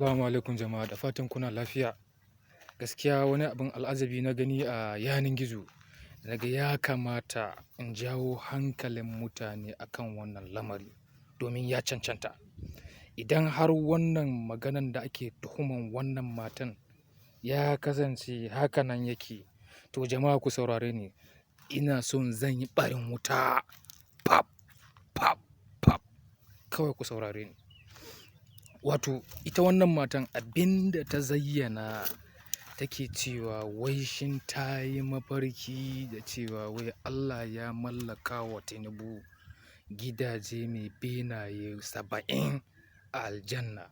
Assalamu alaikum jama'a, da fatan kuna lafiya. Gaskiya wani abin al'ajabi na gani a yanar gizo. Naga ya kamata in jawo hankalin mutane akan wannan lamari domin ya cancanta. Idan har wannan maganan da ake tuhuman wannan matan ya kasance hakanan yake, to jama'a ku saurare ni. Ina son zan yi ɓarin wuta. Pap, pap, pap. Kawai ku saurare ni. Wato ita wannan matan abin da ta zayyana take cewa wai shin ta yi mafarki da cewa wai Allah ya mallaka wa Tinubu gidaje mai benaye 70 a aljanna.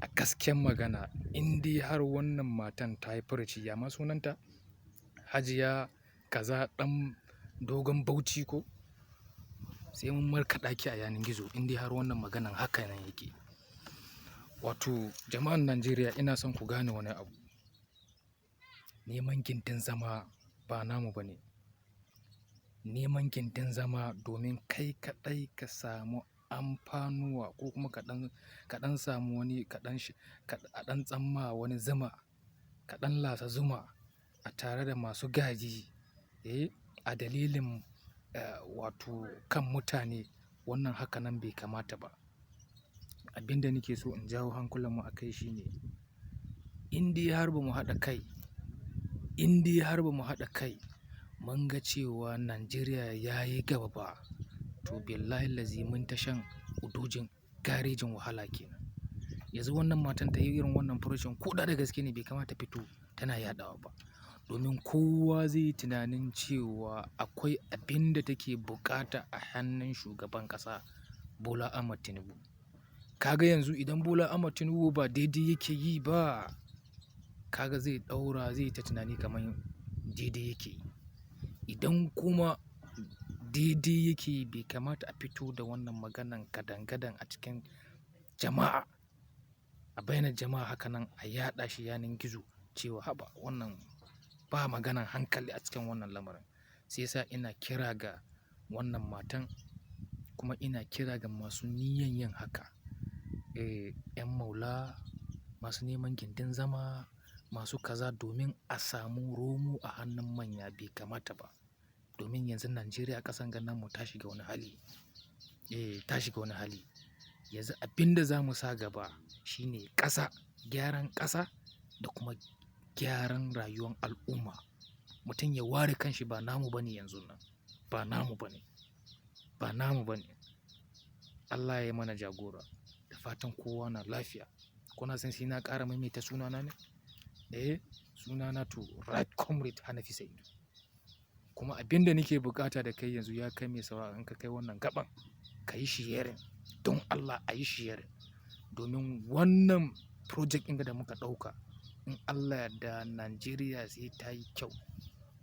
A gaskiyar magana, in dai har wannan matan ta yi furuci, ya ma sunanta? Hajiya kaza ɗan dogon Bauchi ko? Sai mun markaɗa ki a yanar gizo in dai har wannan maganan haka nan yake. Wato jama'an Najeriya ina son ku gane wani abu. Neman gindin zama ba namu ba ne. Neman gindin zama domin kai kaɗai ka samu amfanuwa ko kuma kaɗan samu wani kaɗan tsamma wani zuma, kaɗan lasa zuma a tare da masu gaji, a dalilin wato kan mutane, wannan haka nan bai kamata ba. Abin da nake so in jawo hankulanmu a kai shine, in dai har ba mu haɗa kai, mun ga cewa Najeriya ya yi gaba ba, to billahi lazi mun ta shan udujin garejin wahala kenan. Yanzu wannan matan ta yi irin wannan furucin ko da gaske ne bai kamata fito tana yaɗawa ba. Domin kowa zai yi tunanin cewa akwai abin da take buƙata a hannun shugaban ƙasa Bola Ahmed Tinubu. Kaga yanzu idan Bola Ahmed Tinubu ba daidai yake yi ba, kaga zai yi ta tunani kamar daidai yake yi. Idan kuma daidai yake yi, bai kamata a fito da wannan maganan gadan-gadan a cikin jama'a, a bainar jama'a haka nan a yaɗa shi yanar gizo cewa haba wannan ba maganan hankali a cikin wannan lamarin. Sai yasa ina kira ga wannan matan, kuma ina kira ga masu niyyan yin haka. 'Yan maula, masu neman gindin zama, masu kaza domin a samu romo a hannun manya bai kamata ba. Domin yanzu Najeriya ƙasan ga namu ta shiga wani hali. Ta shiga wani hali. Yanzu abin da za mu sa gaba shine gyaran ƙasa da kuma gyaran rayuwar al'umma. Mutum ya ware kanshi ba namu bane yanzun nan. Ba namu bane. Ba namu bane. Allah ya yi mana jagora. Da fatan kowa na lafiya. Kuna son sai na ƙara maimaita sunana ne? Sunana to Right Comrade Hanafi Sa'idu. Kuma abin da nake buƙata da kai yanzu ya kai mai sauraro, in ka kai wannan gaɓan, ka yi sharing. Don Allah a yi sharing. Domin wannan project ɗin da muka ɗauka, in Allah ya yarda Najeriya sai ta yi kyau.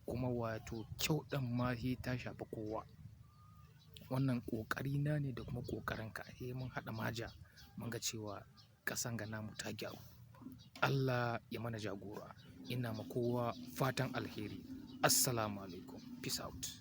Kuma wato kyau ɗin ma sai ta shafi kowa. Wannan ƙoƙarina ne da kuma ƙoƙarinka. Mun haɗa maja mun ga cewa ƙasan ga namu ta gyaru. Allah ya mana jagora. Ina ma kowa fatan alheri. Assalamu alaikum. Peace out.